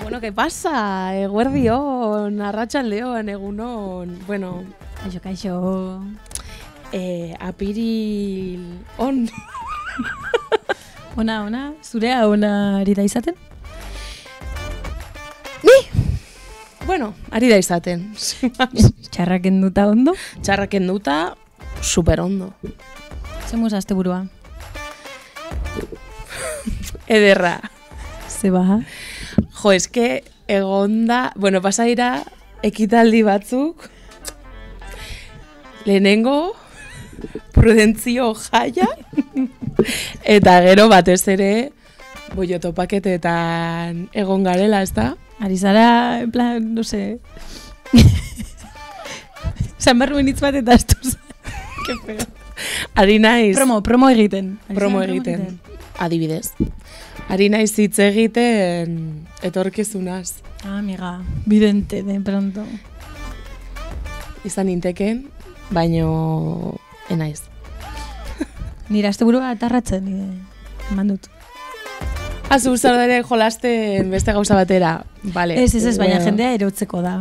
Bueno, ¿qué pasa? Eguerdion, arratsaldeon, egunon. Bueno, Kaixo. Apiril on. Ona, zurea ona ari da izaten? Bueno, ari da izaten. Txarraken duta ondo? Txarraken duta, super ondo. Zemuz asteburua? Ederra. Zeba? Jo, eske egonda, bueno, pasaira ekitaldi batzuk, lehenengo prudentzio jaia, eta gero batez ere boiotopaketetan egon garela, ezta? Ari zara, en plan, no sé... San Barruen hitz bat eta astuz. Que feo. Ari naiz... Promo egiten. Promo egiten. Adibidez. Ari naiz hitz egiten etorkizunaz. Amiga, vidente de pronto. Izan inteken, baino enaiz. Nire asteburua atarratzen, eman dut. Azu ere jolasten beste gauza batera. Vale. Ez, baina jendea erotzeko da.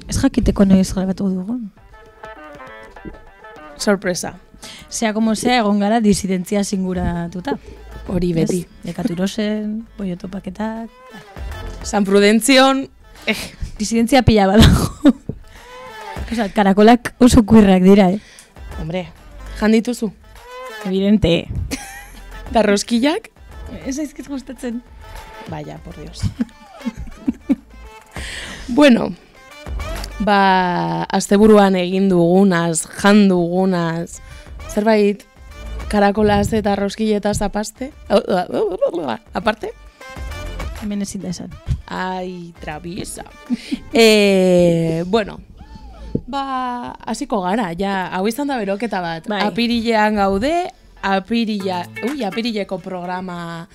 Ez jakiteko noiz grabatu dugun. Sorpresa. Sea como sea, egon gara disidentzia singuratuta. Hori beti. Dekaturosen, boiotopaketak... San Prudentzion... Disidentzia pila badago. Osa, karakolak oso kuirrak dira, Hombre, jandituzu. Evidente. Da roskillak? Ez aizkit gustatzen. Vaya, por Dios. Bueno, asteburuan egin dugunaz, jan dugunaz, zerbait karakolaz eta roskilletaz aparte? Hemen ezin da esan. Ai, trabiesa. Bueno, hasiko gara, ja, hau izan da beroketa bat. Bai. Apirilean gaude, apirileko programa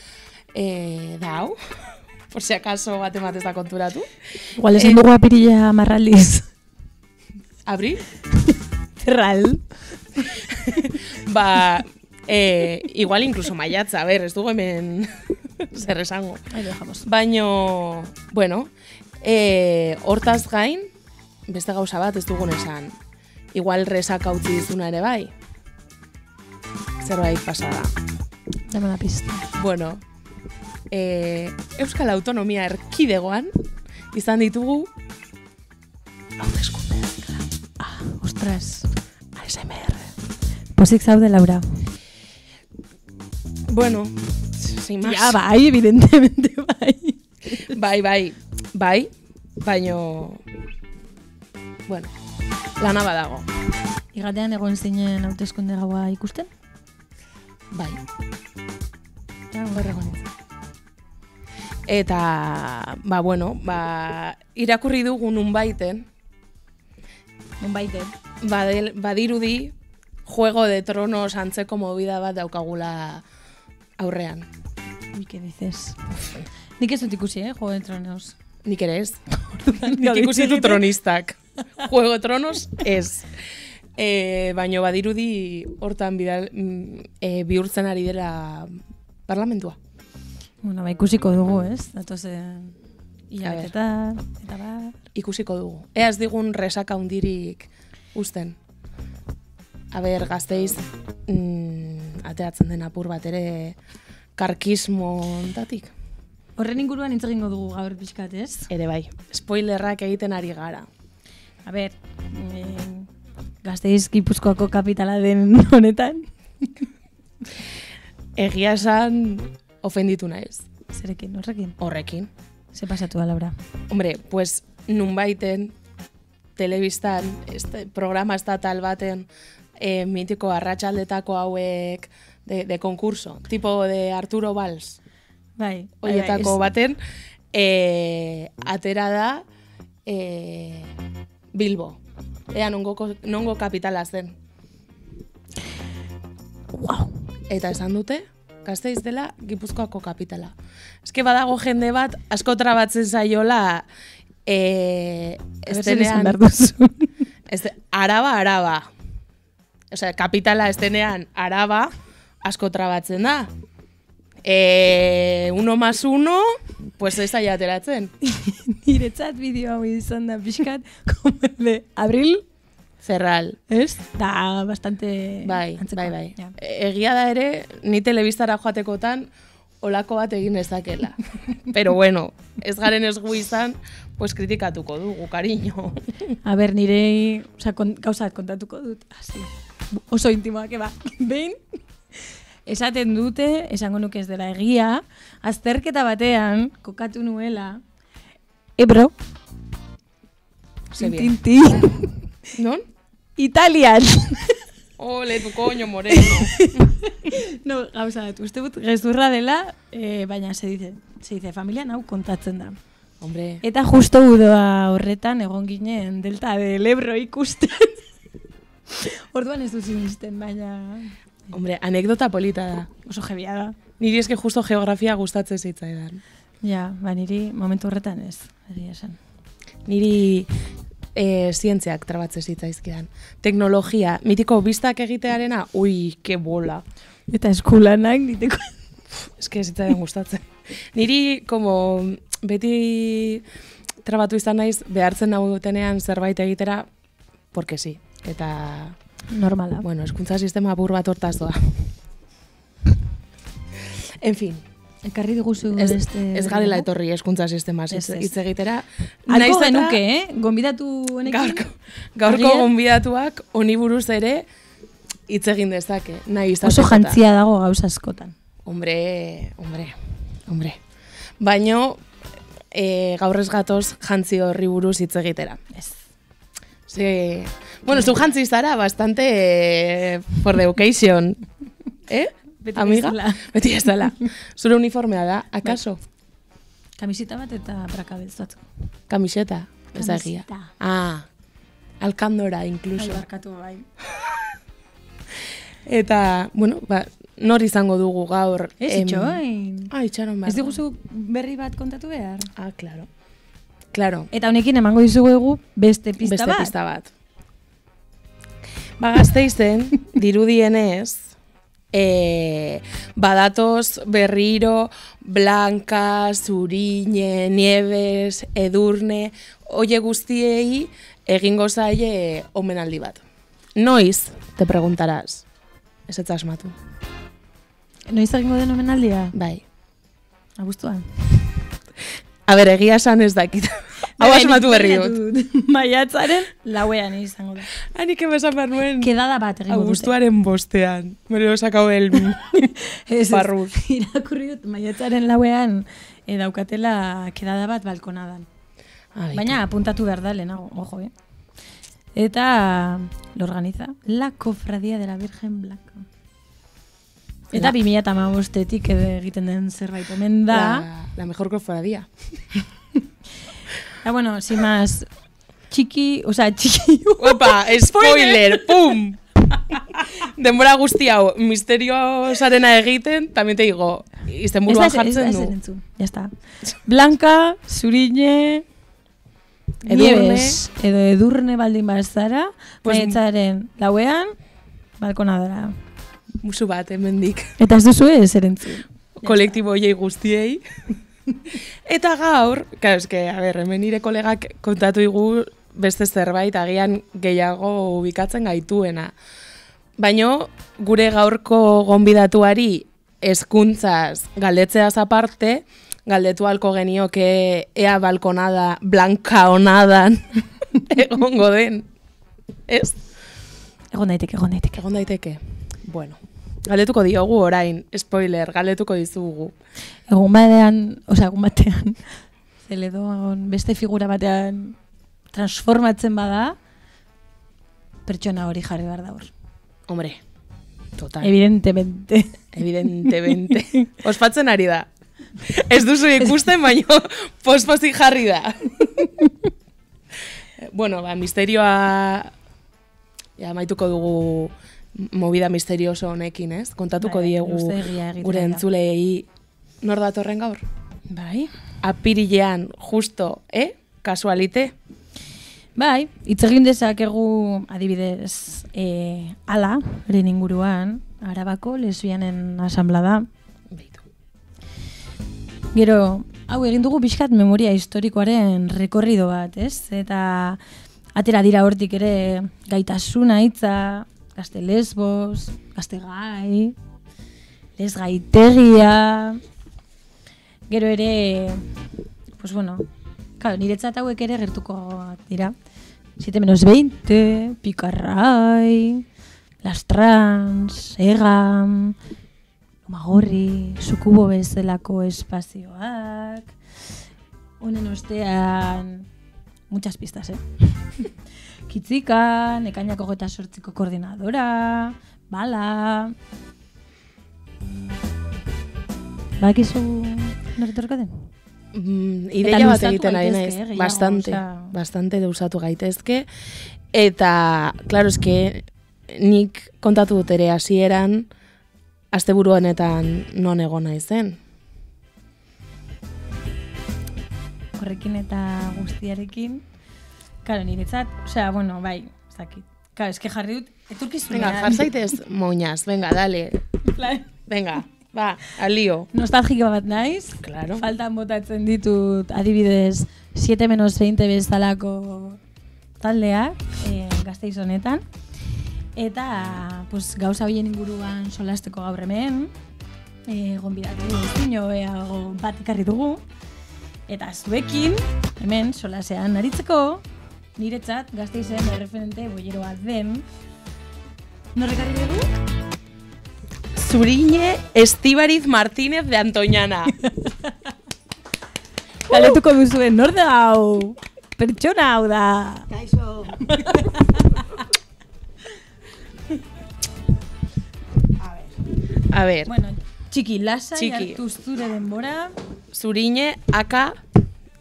da hau. Por si acaso bat ematez da konturatu. Igual esan dugu apirila marraldiz. Abril? Zerral. Igual incluso maiatza, ez dugu hemen zer esango. Ahí lo dejamos. Baino, bueno, hortaz gain, beste gauza bat ez dugun esan. Igual resak utzi dizuna ere bai. Zerbait pasada. Dame una pista. Bueno, Euskal Autonomia Erkidegoan izan ditugu hauteskundeak. Ostras. ASMR. Pozik zaude, Laura. Bueno, sin más. Ya, bai, evidentemente, bai. Bai, baino, bueno, lana badago. Igatean egon zinen hauteskunde gaua ikusten? Bai. Horregon. Eta, irakurri dugu nunbaiten. Badirudi Juego de Tronos antzeko movida bat daukagula aurrean. Ui, ¿qué dices? Nik ez dut ikusi, Juego de Tronos. Nik ere ez. Nik ikusi du tronistak. Juego de Tronos ez. Baino badirudi hortan bihurtzen ari dela parlamentua. Bueno, ikusiko dugu, ez? Datoz hilabeteta, eta bar. Ikusiko dugu. Ez digun resaka hundirik usten. Gazteiz ateratzen den apur bat ere karkismo ontatik. Horren inguruan hitz egingo dugu gaur pixkat, ez? Ere bai, spoilerrak egiten ari gara. Gazteiz Gipuzkoako kapitala den honetan. Egia esan ofenditu naiz. Zerekin, horrekin? Horrekin. Ze pasatu da, Laura? Hombre, pues nunbaiten telebistan, programa estatal baten, mitiko arratsaldetako hauek de concurso, tipo de Arturo Valls. Bai. Oietako baten, atera da Bilbo. Ea nongo kapitala zen. Wow. Eta esan dute, Gasteiz dela Gipuzkoako kapitala. Eske badago jende bat asko trabatzen zaiola estenean Araba. Osea, kapitala estenean Araba asko trabatzen da. 1 más 1, Pues ez aia ateratzen. Niretzat bideo hau izan da pixkat, como el de Abril, Zerral. ez? Da, bastante... Bai. Ja. Egia da ere, ni telebistara joatekotan, olako bat egin ezakela. Pero bueno, ez garen ez gu izan, pues kritikatuko dugu, cariño. A ber, nire, gauzat kontatuko dut, así, oso intimoak, eba, behin, esaten dute, esango nuke ez dela egia, azterketa batean, kokatu nuela, Ebro, Tintin, Non? Italian. Ole, tu coño, moreno. No, gauza dut, uste dut gezurra dela, baina se dice familian hau kontatzen da. Hombre, Eta justo udoa horretan egon ginen Delta del Ebro ikusten. Orduan ez du sinisten, baina hombre, anekdota polita da. oso jebia da. Niri eske justo geografia gustatzen zitzaidan. Ja, ba niri momentu horretan ez, egia esan. Niri zientziak trabatzen zitzaizkidan. Teknologia, mitiko bistak egitearena, ui, ke bola. Eta eskulanak diteko. Eske ez zitzaidan gustatzen. Niri, como, beti trabatu izan naiz, behartzen nautenean zerbait egitera, porque sí. Eta, Normala. bueno, hezkuntza sistema apur bat hortaz doa. En fin, Ekarri diguzu ez beste... garela etorri hezkuntza sistemaz Ez. hitz egitera. Alko Naiz eta genuke, Gonbidatu honekin. Gaurko Agian- gonbidatuak honi buruz ere hitz egin dezake. Nahi Oso izateko. jantzia dago gauza askotan. Hombre. Baino, gaur ez gatoz jantzi horri buruz hitz egitera. Ez. Ze, bueno, zu jantzi zara bastante for the occasion. Beti Amiga? bezala. Beti ez dela. Zure uniformea da, akaso? Kamisita bat eta prakabeltz batzuk. Kamiseta? Ez da egia. Kamiseta. Ah, alkandora, incluso. Barkatu bai. Eta, bueno, nor izango dugu gaur? Ez, itxoin. Itxaron behar. Ez diguzu berri bat kontatu behar? Claro. Claro, Eta honekin emango dizugu beste pista beste bat. pista bat. Gazteizen, dirudienez, badatoz berriro Blanca, Zurine, Nieves, Edurne, oie guztiei egingo zaie omenaldi bat. Noiz, te preguntarás. Ez ez asmatu. Noiz egingo den omenaldia? Bai. Abuztuan. A ber, egia esan ez dakit. Hau asmatu berri dut. Maiatzaren lauean izango da. Hanik esan behar nuen Kedada bat egingo dute. abuztuaren bostean. Me lo he sacado del barruz. Irakurri dut maiatzaren lauean daukatela kedada bat balkonadan. Baina apuntatu behar da lehenago, ojo, Eta lo organiza la Cofradía de la Virgen Blanca. Eta 2015etik egiten den zerbait omen da. La mejor cofradía. Bueno, sin más, txiki... Opa, spoiler, pum! Denbora guzti hau, misterio sarena egiten, también te digo, izenburuan jartzen du. Ya está. Blanca, Zurine, Nieves, edo Edurne baldin bazara, maiatzaren lauean, balkonadara. Musu bat, hemendik. Eta ez duzu ez erentzun. Kolektibo hoiei guztiei. Eta gaur, hemen nire kolegak kontatu igu beste zerbait, agian gehiago ubikatzen gaituena. Baino, gure gaurko gonbidatuari hezkuntzaz galdetzeaz aparte, galdetu halko genioke ea balkonada blanka onadan egongo den. Ez? Egon daiteke. Egon daiteke. Bueno, galdetuko diogu orain, spoiler, galdetuko dizugu. Egun batean, Zeledon beste figura batean transformatzen bada, pertsona hori jarri behar da hor. Hombre, total. Evidentemente. Ospatzen ari da. Ez duzu ikusten, baino pospozik jarri da. Bueno, misterioa maituko dugu movida misterioso honekin, ez? Kontatuko diegu gure entzulei nor datorren gaur? Bai. Apirilean, justo, Kasualite? Bai, hitz egin dezakegu adibidez ala, eren inguruan, Arabako lesbianen asanblada. Beitu. Gero, hau egin dugu pixkat memoria historikoaren rekorrido bat, ez? Eta atera dira hortik ere Gaitasuna hitza, Gazte Lesbos, Gazte Gai, Lesgaitegia, gero ere, pues bueno, claro, niretzat hauek ere gertuko dira. 7-20, Pikarrai, Las Trans, Egam, Magorri, Sukubo bezalako espazioak, honen ostean, muchas pistas, Kitzikan, Ekainak 28ko koordinadora, Bala... Bakizu norretorko den? Ideia bat egiten ari naiz, bastante deusatu gaitezke, eta, klaro, eske, nik kontatu dut ere hasieran, asteburu honetan non egon naizen. Horrekin eta guztiarekin, claro, niretzat, osea, bueno, bai, ez dakit. Claro, eske jarri dut, etorkizunean. Venga, jarzaitez moñaz, venga, dale. Venga, ba, alio. Nostalgiko bat naiz. Claro. Faltan botatzen ditut, adibidez, 7-20 bezalako taldeak, Gasteiz honetan. Eta, pues, gauza horien inguruan solasteko gaur hemen, gonbidatu zinioeago bat ikarri dugu. Eta zuekin, hemen, solasean aritzeko, niretzat Gasteizen erreferente boieroa den. Norrekarri dugu? Zuriñe Estíbariz Martínez de Antoñana. Galetuko duzuen, nor da hau? Pertsona hau da. Kaixo. A ver. Bueno, txiki, lasai hartu zure denbora. Zuriñe, aka,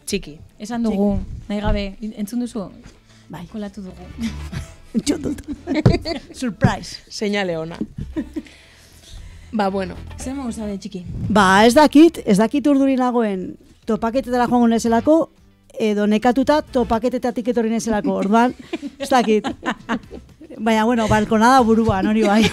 txiki. Esan dugu, nahi gabe, entzun duzu? Bai. Kolatu dugu. Entzun dut. Surprise. Señale ona. Ba, bueno. Zer mogu zabe, txiki? Ba, ez dakit urduri nagoen topaketetara joango nezelako, edo nekatuta topaketetatik etorri nezelako, orduan, ez dakit. Baina, bueno, balkonada buruan, hori bai.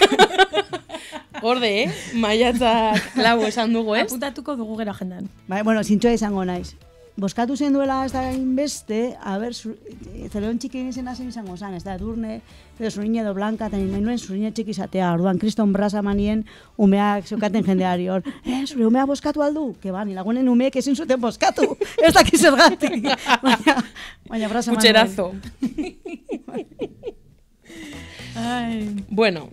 Gorde, maiatzak lau esan dugu, ez? Aputatuko dugu gero agendan. Bai, bueno, zintxoa izango naiz. Boskatu zen duela ez da inbeste, a ber, zeleon txiki izena zen izango zen, ez da, Edurne, edo Zuriñe edo Blanca, eta nahi nuen Zuriñe txiki izatea, orduan, Kriston Brasa manien umeak zeukaten jendeari hor. Zure umea boskatu aldu? Que ba, nilagunen umeek ezin zuten boskatu, ez dakiz zergatik. Baina Brasa manien. Putxerazo. Bueno,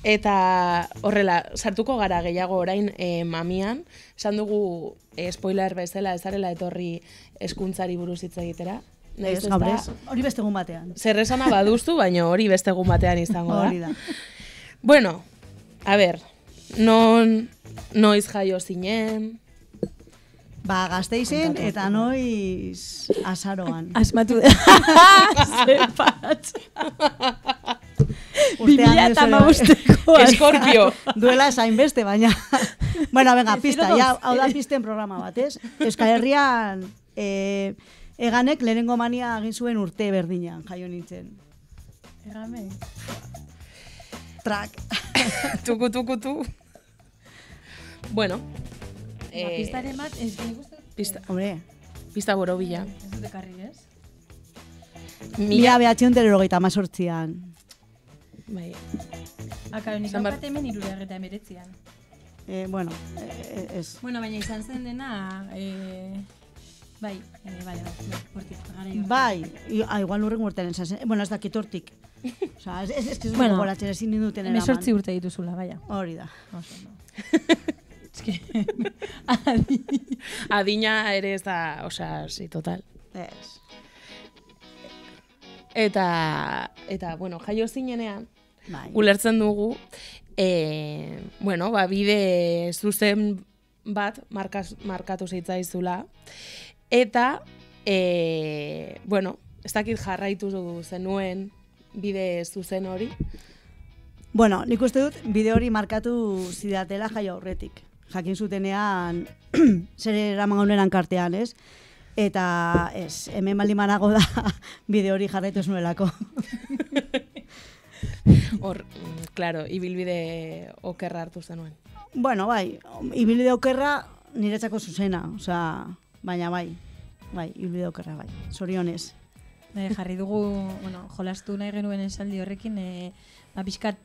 eta horrela, sartuko gara gehiago orain mamian, esan dugu spoiler bezala ezarela etorri hezkuntzari buruz hitz egitera. Ez, gaur ez, hori beste egun batean. Zer esana baduztu, baina hori beste egun batean izango da. Hori da. Bueno, a ber, noiz jaio zinen? Ba, Gasteizen eta noiz azaroan. Asmatu da. Zepatz. 2015ko Eskorpio. Duela esain beste, baina. Bueno, venga, pista, ja, hau da pisten programa bat, ez? Euskal Herrian Eganek lehenengo mania egin zuen urte berdinan, jaio nintzen. Egame. Trak. Tuku. Bueno. Pistaren bat, ez guztu? Pista. Hombre. Pista borobila. Ez dute karri, ez? Mila behatzion terogeita amazortzian. Bai. Akaro, nik haukat hemen 19 Bueno, ez. Bueno, baina izan zen dena, bai, hortik, gara jo. Bai, igual lurren urtean izan zen. Bueno, ez dakit hortik. Osa, ez que bueno, goratzen ezin ninduten eraman. 18 urte dituzula, baina. Hori da. Oso, no. Adina ere ez da, osea, sí, total. Ez. Eta bueno, jaio zinenean, Bai. ulertzen dugu, bueno, ba, bide zuzen bat markatu zitzaizula, eta, bueno, ez dakit jarraitu zenuen bide zuzen hori. Bueno, nik uste dut bide hori markatu zidatela jaio aurretik. Jakin zutenean zer eraman honeran kartean, ez? Eta ez, hemen baldin manago da bide hori jarraitu ez nuelako. Hor, claro, ibilbide okerra hartu zenuen. Bueno, bai, ibilbide okerra niretzako zuzena. Osea, baina bai, ibilbide okerra bai, zorionez. Jarri dugu, jolastu nahi genuen esaldi horrekin, pixkat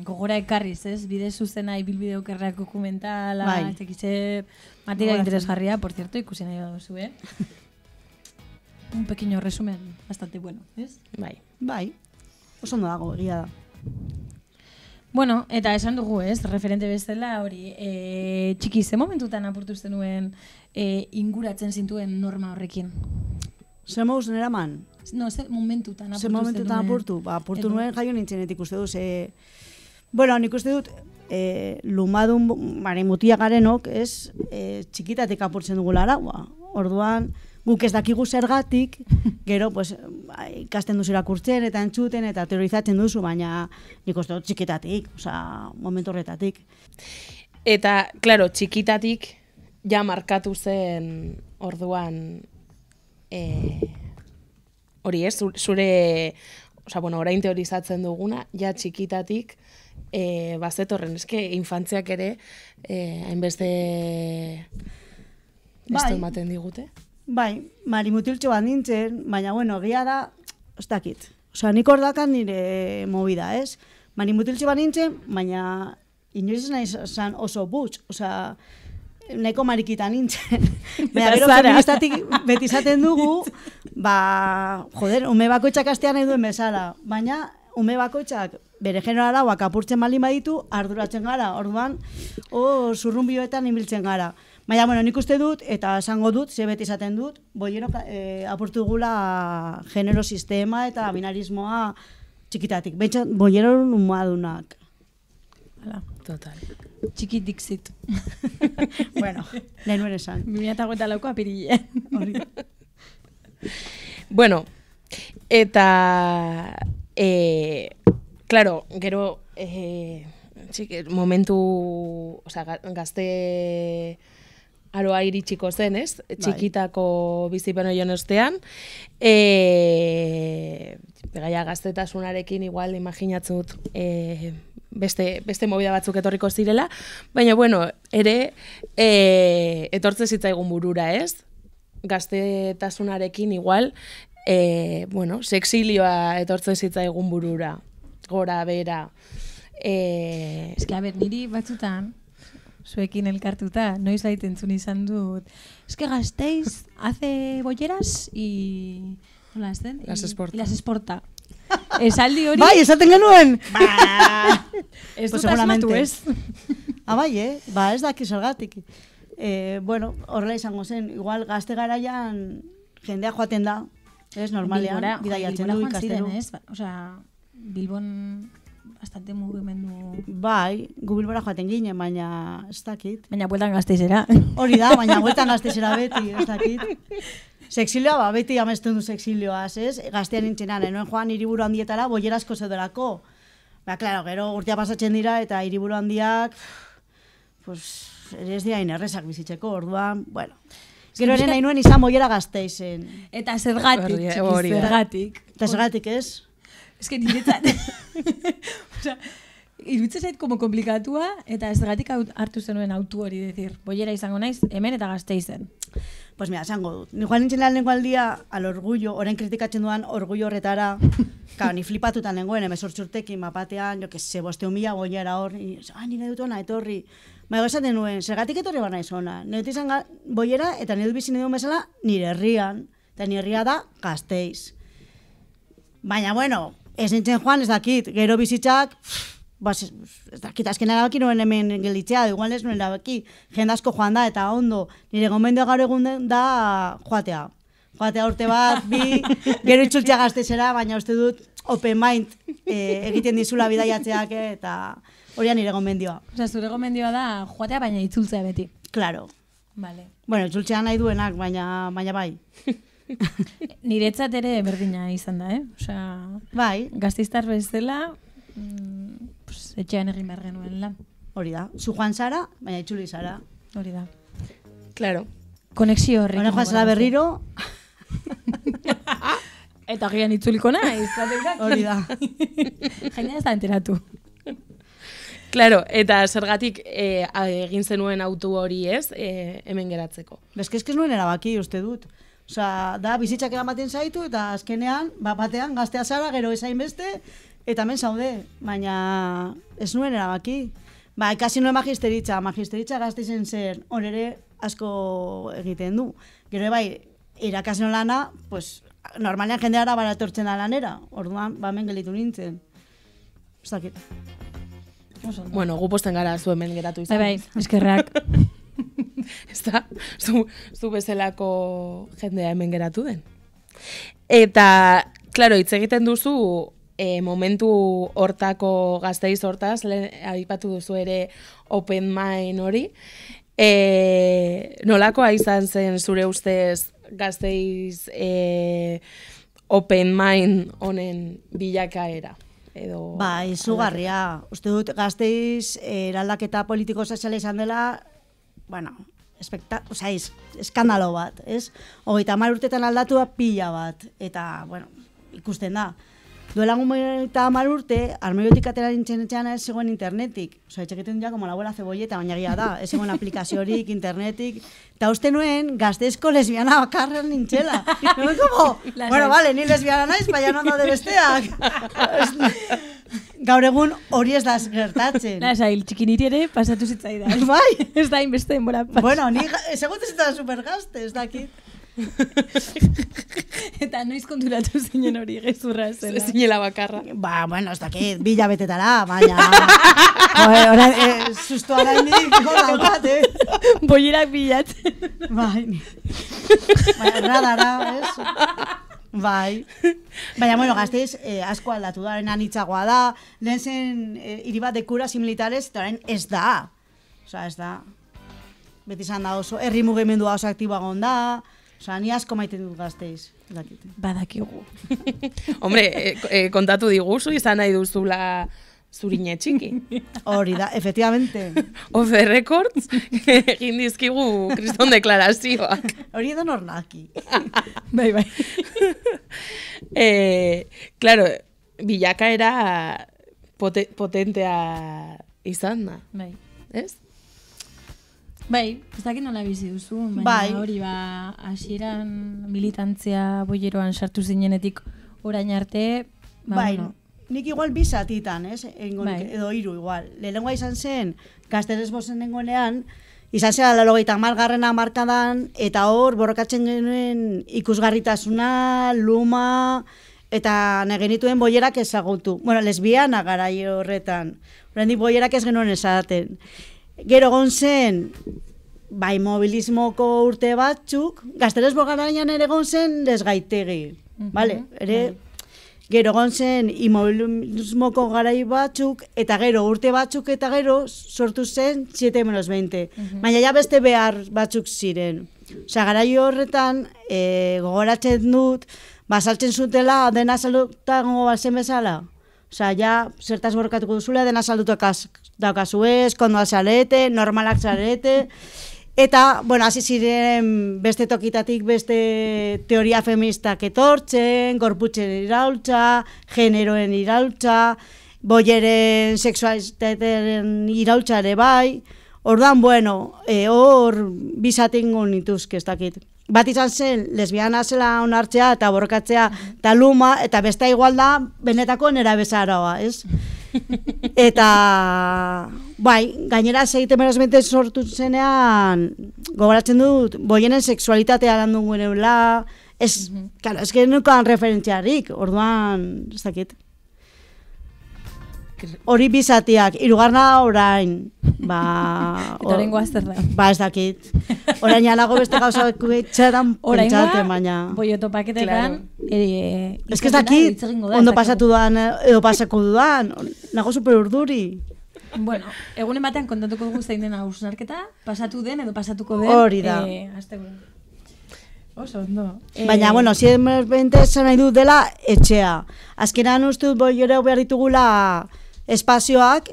gogora ekarriz, ez? Bide zuzena ibilbide okerrak dokumentala, ezekizer material interesgarria, por cierto, ikusi nahi baduzu, Un pequeño resumen bastante bueno, ez? Bai, oso ondo dago, egia da. Bueno, eta esan dugu, ez? Referente bezala hori, txiki, ze momentutan apurtu zenuen inguratzen zintuen norma horrekin? Zer moguzen eraman? No, ze momentutan apurtu zenuen? Zer momentutan apurtu? Apurtu nuen jaio nintzenetik uste duz. Bueno, nik uste dut, lumadun, mutia garenok, ez? Txikitatik apurtzen dugu araua. Orduan, guk ez dakigu zergatik, gero, pues, ikasten duzu irakurtzen eta entzuten eta teorizatzen duzu, baina nik uste dut txikitatik, momentu horretatik. Eta, klaro, txikitatik ja markatu zen orduan hori ez, zure, orain teorizatzen duguna, ja txikitatik bazetorren, eske infantziak ere hainbeste esto ematen digute. Bai, marimutiltxo bat nintzen, baina, egia da, ez dakit. Nik hor dakan nire movida, ez? Marimutiltxo bat nintzen, baina inoiz nahi zan oso butx, nahiko marikita nintzen. Baina gero feministatik beti izaten dugu, ume bakoitzak astean nahi duen bezala. Baina ume bakoitzak bere genero arauak apurtzen baldin baditu, arduratzen gara. Orduan, zurrunbioetan ibiltzen gara. Baina, nik uste dut, eta esango dut, ze beti izaten dut, boiero apurtu dugula genero sistema eta binarismoa txikitatik. Bentsat, boiero numadunak. Total. Txiki dixit. Lehen nuen esan. 2008 apirile. Bueno, eta claro, gero momentu, gazte aroa iritsiko zen, ez? Txikitako bizipen oion ostean. Begaia gaztetasunarekin igual imaginatzen dut beste movida batzuk etorriko zirela, baina ere etortze zitzaigun burura, ez? Gaztetasunarekin igual sexilioa etortze zitzaigun burura, gora, bera. Ez que, niri batzutan, zuekin elkartuta, noiz baita entzun izan dut, ez que Gasteiz hace bolleras y... Hola, ¿esten? Las exporta. Y las exporta. Esaldi hori... Bai, esaten genuen! Ez dut asmatu, ez? Bai, ez daki zergatik. Horrela izango zen, igual gazte garaian jendea joaten da, ez, normalean, bidaiatzen du ikastero. Bilbon bastante mugimendu... Bai, gu Bilbora joaten ginen, baina ez dakit. Baina bueltan Gasteizera. Hori da, baina bueltan Gasteizera beti, ez dakit. Sexilioa, beti amesten du sexilioaz, ez? Gaztean nintzenan, enoen joan hiriburu handietara, boierazko zeudelako. Claro, gero urtea pasatzen dira eta hiriburu handiak, ere ez dira inerrezak bizitzeko, orduan, Gero ere nahi nuen izan boiera Gasteizen. Eta zergatik, zergatik. Eta zergatik, ez? Ez que niretzat... Iruditzen zait como komplikatua, eta zergatik hartu zenuen autu hori, decir, boiera izango naiz, hemen eta Gasteizen. Pues mira, esango dut. Ni joan nintzen lehenengo aldia, al orgullo, orain kritikatzen duan orgullo horretara, ni flipatutan nengoen, 18 urtekin, mapatean, jo que se, 500.000 boiera hor, nire dut ona, etorri. Baina esaten nuen, zergatik etorri bar naiz ona. Nire dut izan boiera, eta nire dut bizin edun bezala, nire herrian, eta nire herria da Gasteiz. Baina, ez nintzen joan, ez dakit, gero bizitzak, ez dakit, azken erabaki nuen hemen gelditzea, igual ez nuen erabaki, jendazko joan da, eta ondo, nire gomendioa gaur egun da joatea. Joatea urte bat, bi, gero itzultzea Gasteizera, baina uste dut open mind egiten dizula bidaiatzeak, eta horian nire gomendioa. Zure gomendioa da joatea, baina itzultzea beti. Claro. Vale. Itzultzea nahi duenak, baina bai. Niretzat ere berdina izan da, Bai. Gasteiztar bezala, etxean egin behar genuen lan. Hori da. Zu joan zara, baina itzuli zara. Hori da. Claro. Konexio horrekin. Hora joan zara berriro. Eta gian itzuliko naiz. Hori da. Jendea ez da enteratu. Claro, eta zergatik egin zenuen autu hori ez, hemen geratzeko. Bezke ez nuen erabaki, uste dut. Osa, da, bizitzak eramaten zaitu, eta azkenean, batean, gaztea zara, gero ezain beste, eta hemen zaude, baina ez nuen erabaki. Ikasi nuen magisteritza gazteizen zer, hor ere asko egiten du. Gero bai, irakasno lana, pues, normalean jendeara baratortzen da lanera, orduan, hemen gelitu nintzen. Ez dakit. Bueno, gu posten gara zu hemen geratu izan. Bai, eskerrak. Ez da, zu bezalako jendea hemen geratu den. Eta, klaro, hitz egiten duzu, momentu hortako Gasteiz hortaz, aipatu duzu ere open mind hori. Nolakoa izan zen zure ustez Gasteiz open mind honen bilakaera? Izugarria. Uste dut Gasteiz eraldaketa politiko-soziala izan dela, bueno, eskandalo bat, ez? 30 urtetan aldatua pila bat, eta, bueno, ikusten da. Duela 30 urte, armaiotik atera nintzen etxean ez zegoen internetik. Osa, etxeketen ja, como la abuela cebolleta, baina gira da. Ez zegoen aplikaziorik, internetik. Eta uste nuen, Gasteizko lesbiana bakarren nintzela. Nuen como, bueno, vale, ni lesbiana naiz, baina non daude besteak. Gaur egun hori ez da gertatzen. Lasail, txikiniri ere pasatu zitzaidan. Bai. Ez da inbeste denbora pasatu. Bueno, ni segundu zitzaidan supergazte, ez dakit. Eta noiz konturatu zinen hori gezurra zela. Zinela bakarra. Bueno, ez dakit, bila betetara, baina... Susto araindik, gola bat, Boierak bilatzen. Bai. Radara, ez? Bai. Baina, bueno, Gasteiz asko aldatu da, anitzagoa da. Lehen zen hiri bat dekuras militares, eta orain ez da. Osa, ez da. Beti izan da oso, herri mugimendua oso aktiboagon da. Osa, ni asko maite dut Gasteiz. Badakigu. Hombre, kontatu diguzu izan nahi duzula zurine txiki. Hori da, efectivamente. Off the records, egin dizkigu kriston deklarazioak. Hori edo nornaki. Bai. Claro, bilakaera potentea izan da. Bai. Ez? Bai, ez dakit nola bizi duzu, baina hori hasieran militantzia boieroan sartu zinenetik orain arte, bai, nik igual bi zatitan, ez? Edo 3 igual. Lehenengoa izan zen, Gazteres bozen nengoenean, izan zen 80. Hamarkadan, eta hor borrokatzen genuen ikusgarritasuna, luma, eta negenituen boierak ezagutu. Bueno, lesbiana garai horretan. Horrendik boierak ez genuen esaten. Gero egon zen, bai mobilismoko urte batzuk, Gazteres garaian ere egon zen desgaitegi. Vale? Ere, gero egon zen imobilismoko garai batzuk, eta gero urte batzuk eta gero sortu zen 7-20. Baina ja beste behar batzuk ziren. Osa, garai horretan, gogoratzen dut, basaltzen zutela dena salutago bazen bezala. Osa, ja, zertaz borrokatuko duzula, dena saldutak daukazu ez, kondoa zarete, normalak zarete. Eta, bueno, hasi ziren beste tokitatik beste teoria feministak etortzen, gorputzen iraultza, generoen iraultza, boieren sexualitateen iraultza ere bai. Orduan, bueno, hor bizatingo nituzke, ez dakit. Bat izan zen, lesbiana zela onartzea eta borrokatzea eta luma, eta besta igual da benetako nera bezaroa, ez? Eta, bai, gainera 7-20 sortu zenean, gogoratzen dut, boienen sexualitatea landu gueneula, ez genukan referentziarik, orduan, ez dakit. Hori bizatiak, 3. orain, eta horrengo azter da. Ez dakit. Orain anago beste gauza txeran pentsaten, baina... Boioto paketetan, ez dakit, ondo pasatu duan, edo pasako duan, nago super urduri. Bueno, egunen batean kontatuko dugu zein dena hausnarketa, pasatu den edo pasatuko den. Hori da. Oso, ondo. Baina, bueno, 7-20 esan nahi dut dela etxea. Azkenan uste dut boioreu behar ditugula espazioak,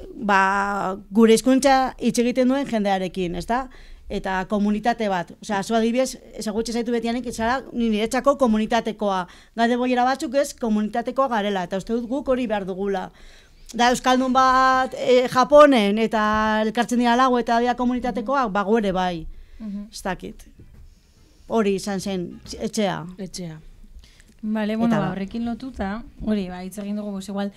gure hizkuntza hitz egiten duen jendearekin, ezta? Eta komunitate bat. Osea, zu adibidez, ezagutxe zaitu betianik, zara niretzako komunitatekoa. Gade boiera batzuk ez, komunitatekoa garela. Eta uste dut guk hori behar dugula. da euskaldun bat Japonen eta elkartzen dira lagu eta dira komunitatekoak, ba gu ere bai. Ez dakit. Hori izan zen, etxea. Vale, bueno, horrekin lotuta, hori, hitz egin dugu, igual,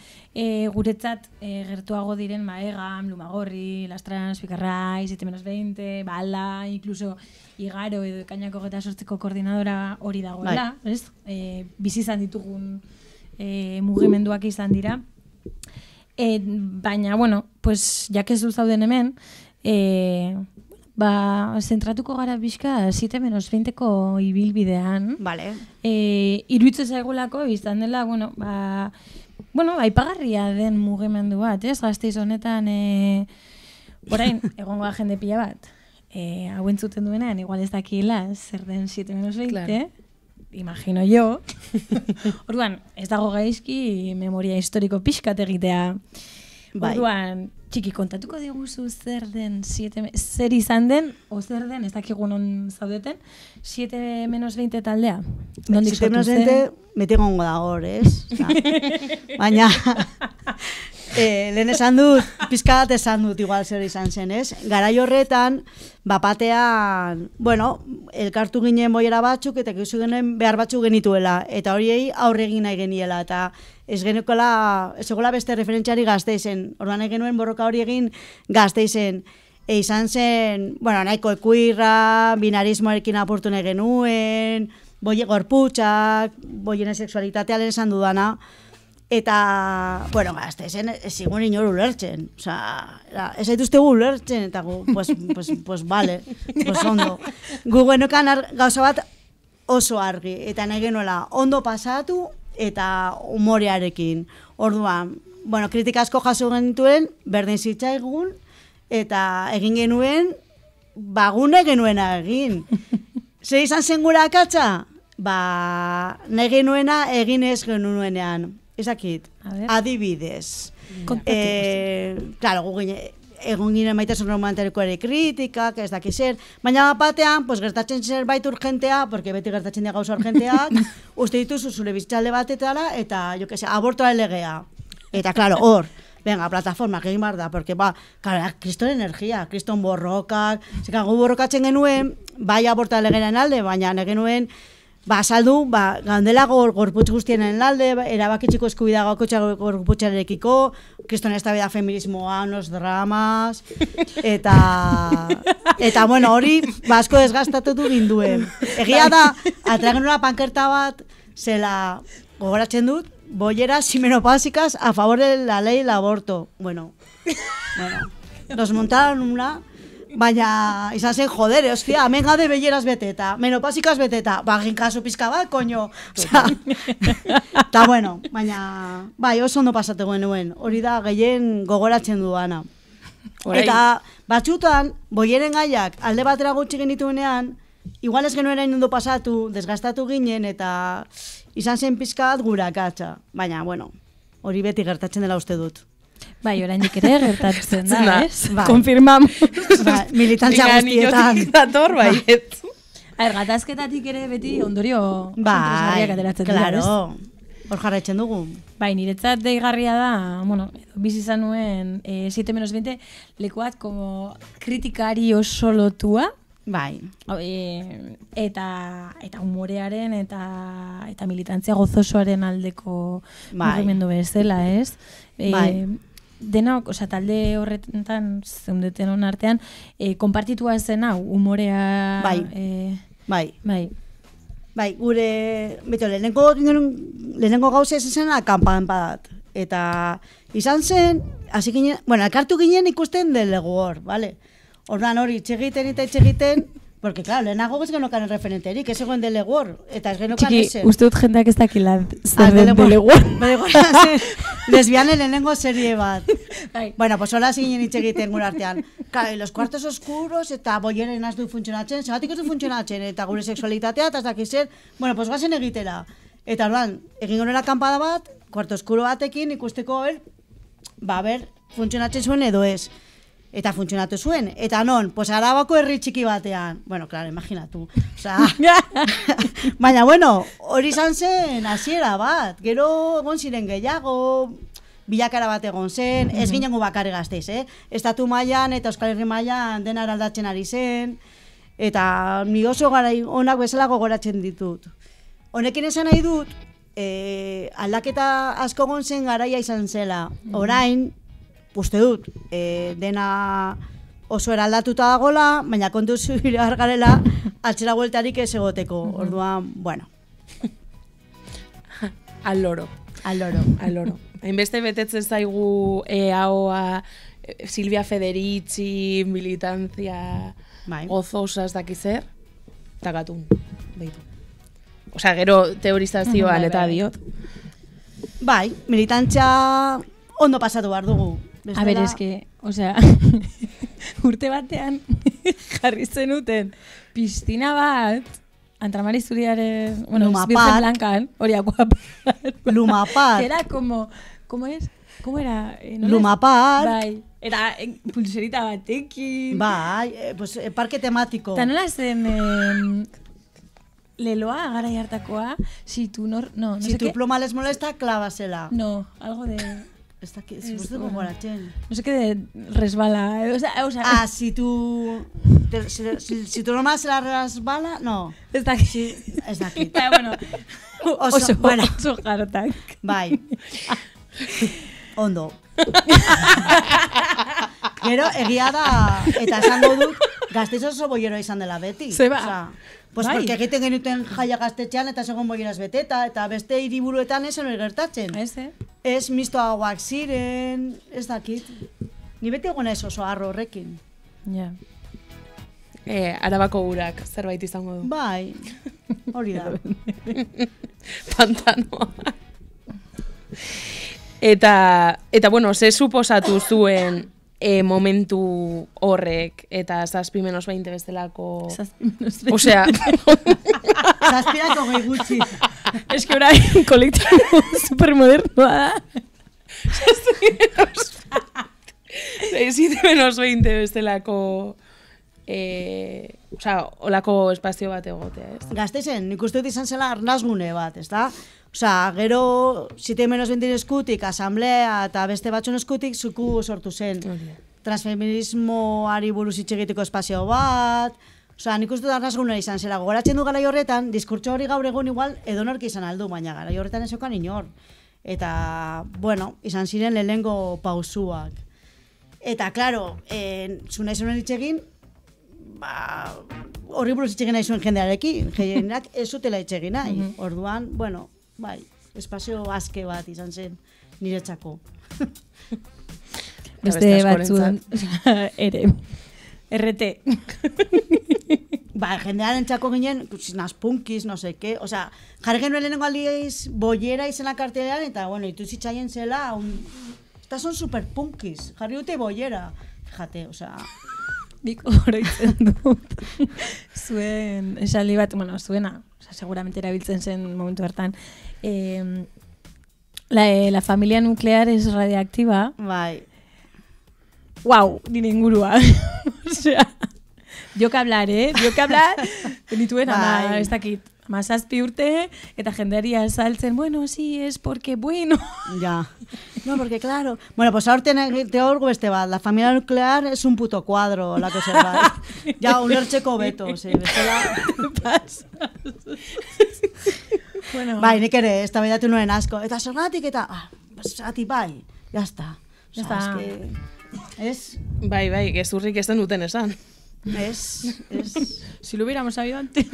guretzat gertuago diren, Egam, Lumagorri, Las Trans, Picarrai, 7-20, Bala, incluso Igaro edo Ekainako 28ko koordinadora hori dagoela, ez? Bizi izan ditugun mugimenduak izan dira. Baina, bueno, pues, jakezu zauden hemen, zentratuko gara bizka 7-20ko ibilbidean. Vale. Iruditzen zaigulako izan dela, aipagarria den mugimendu bat, ez? Gasteiz honetan, orain, egongo jende pila bat, hau entzuten duenean, igual ez dakila, zer den 7-20, claro. Imagino jo. Orduan, ez dago gaizki memoria historiko pixkat egitea. Orduan, txiki, kontatuko diguzu zer izan den, o zer den, ez dakigun on zaudeten, 7-20 taldea? 7-20 metigongo da hor, ez? Baina, lehen esan dut, pizkat esan dut igual zer izan zen, ez? Garai horretan, bapatean, elkartu ginen boiera batzuk, eta gizu genen behar batzuk genituela, eta horiei aurre egin nahi geniela, eta ez egola beste referentziari Gasteizen. Orduan genuen borroka hori egin Gasteizen. Izan zen, nahiko ekuirra, binarismoarekin apurtu nahi genuen, boie gorputxak, boien sexualitatea lehen esan dudana. Eta, Gasteizen ez zigun inor ulertzen. Ez zaituztegu ulertzen, eta gu, pues vale, pues ondo. Gu genukan gauza bat oso argi, eta nahi genuela ondo pasatu, eta humorearekin. Orduan, kritika asko jaso genituen, berdin zitzaigun, eta egin genuen, gune genuena egin. Zer izan zen gura akatsa? Nahi genuena egin ez genuenean. Ezakit, adibidez. Claro, gu egon ginen maitasun romantarikoare kritikak, ez dakiz zer, baina batean, gertatzen zerbait urgentea, porque beti gertatzen dira gauza urgenteak, uste dituzu zure bizitxalde batetara, eta, abortoa legea. Eta, claro, hor, venga, plataforma, egin behar da, porque, kriston energia, kriston borrokak, gu borrokatzen genuen, bai abortoa legearen alde, baina genuen, saldu, gaundela gorputz guztienen alde, erabakitziko eskubida gorputzarekiko, kriston eztabaida feminismoa, unos dramas, eta hori, asko desgastatutu ginduen. Egia da, atragen una pankerta bat, zela, gogoratzen dut, bollera simenopáusicas a favor de la ley del aborto. Nos montaron una... Baina, izan zen, joder, hostia, amenga de belleras beteta, menopáusicas beteta, bagin kasu pizka bat, koño. Eta, baina, oso ondo pasatu genuen, hori da gehien gogoratzen duana. Eta, batzutan, boieren gaiak alde batera gutxi genituenean, igual ez genuen ondo pasatu, desgastatu ginen, eta izan zen pizka bat gura akatsa. Baina, hori beti gertatzen dela uste dut. Oraindik ere gertatzen da, ez? Konfirmamos. Militantzia guztietan. Dator, baiet. Gatazketatik ere beti ondorio interesgarriak ateratzen dira, ez? Claro, hor jarraitzen dugu. Niretzat deigarria da, bizi izan nuen 7-20 lekuat como kritikari oso lotua. Eta humorearen eta militantzia gozosoaren aldeko mugimendu bezala, ez? Denok, talde horretan zeundeten hon artean, konpartitua zen hau, humorea... Gure, lehenengo gauza ez zen akampan badat. Eta izan zen, elkartu ginen ikusten delegu hor, bale? Ordan hori, itxegiten, porque, claro, lehenago ez genokan referenterik, ez egoen delegu hor, eta ez genokan esen. Txiki, uste dut jendeak ez dakila zer den delegu hor. Lesbianen lehenengo serie bat. Pues hola zinen itxegiten gure artean. Claro, los cuartos oscuros eta boieren az du funtzionatzen, zagatik ez du funtzionatzen, eta gure sexualitatea, eta ez dakizen, pues gazen egitera. Eta ordan, egin gorela kampada bat, kuarto oscuro batekin ikusteko, funtzionatzen zuen edo ez. Eta funtzionatu zuen. Eta non, pues Arabako herri txiki batean. Claro, imaginatu. Baina, hori izan zen hasiera bat. Gero egon ziren gehiago, bilakara bat egon zen, ez ginengo bakarri Gasteiz, Estatu mailan eta Euskal Herri mailan dena aldatzen ari zen, eta ni oso garai onak bezala gogoratzen ditut. Honekin esan nahi dut, aldaketa asko egon zen garaia izan zela. Orain, uste dut, dena oso eraldatuta dagoela, baina kontu zure garela atzera bueltarik ez egoteko. Orduan, bueno. Al loro. Hainbeste betetzen zaigu ahoa Silvia Federici, militantzia gozosa ez dakizer, eta gatun, behitu. Osea, gero teorizazioan eta diot. Bai, militantzia ondo pasatu behar dugu. A ber, eske, osea, urte batean jarri zenuten piztina bat, Antramari Zuriaren, bueno, Virgen Blancan, hori Aquapart. Lumapart. Era como es? ¿Cómo era? Lumapart. Bai, era pulserita batekin. Bai, pues parque temático. Ta nola zen leloa, garai hartakoa, si tu pluma les molesta, clávasela. No, algo de... No sé qué de resbala. O sea, si tu normal se la resbala, no. Ez dakit. Ez dakit. Bueno, oso jartak. Bai. Ondo. Gero, egia da, eta esango dut, Gasteiz oso boiero izan dela beti. Zeba. Pues porque egiten genuten jaia Gaztetxean eta segon boieraz beteta, eta beste hiriburuetan ez hori gertatzen. Ez mistoagoak ziren, ez dakit. Ni beti egon ez oso harro horrekin. Ja. Arabako urak zerbait izango du. Bai, hori da. Pantanoa. Eta bueno, ze suposatu zuen momentu horrek eta 7-20 bestelako... 7-20. Osea... 7 gutxi. Es que orain kolektibo supermodernoa da. 7-20 bestelako... Osea, olako espazio bat egotea, ez? Gasteizen, nik uste dut izan zela arnazgune bat, ez da? Osea, gero 7-20 eskutik, asamblea eta beste batzun eskutik zuku sortu zen. Transfeminismoari buruz hitz egiteko espazio bat. Osea, nik uste dut arnazgunea izan zela. Gogoratzen du garai horretan, diskurtso hori gaur egun igual edonork izan aldu, baina garai horretan ez zeukan inor. Eta, bueno, izan ziren lehenengo pausuak. Eta, klaro, zu nahi zuen hitz egin, horri buruz hitz egin nahi zuen jendearekin. Jendeak ez zutela hitz egin nahi. Orduan, bueno, bai, espazio aske bat izan zen niretzako. Beste batzuen, ere, RT. Ba, jendearen txako ginen, punkiz, no seke, osea, jarri genuen lehenengo aldiz boiera izena kartelean, eta, bueno, ituzitzaien zela, eta son super punkiz, jarri dute boiera, fíjate, osea... Nik oroitzen dut. Zuen, esaldi bat, bueno, zuena, seguramente erabiltzen zen momentu hartan, la familia nuclear es radiactiva. Bai. Wow, nire ingurua. Osea, dio que hablar, Benituen, ama, ez dakit, 7 urte, eta jendeari azaltzen, bueno, sí, es porque bueno. Ya. No, porque claro. Bueno, pues ahora te orgo beste bat. La familia nuclear es un puto cuadro, la cosa va. Ya, ulertzeko beto, sí, bestela. Pasa. Bueno. Bai, nik ere, ez da bedatu nuen asko. Eta zergatik eta, zati bai, jazta. Jazta. Es... Bai, gezurrik ez den duten esan. Es... Si lo hubiéramos sabido antes.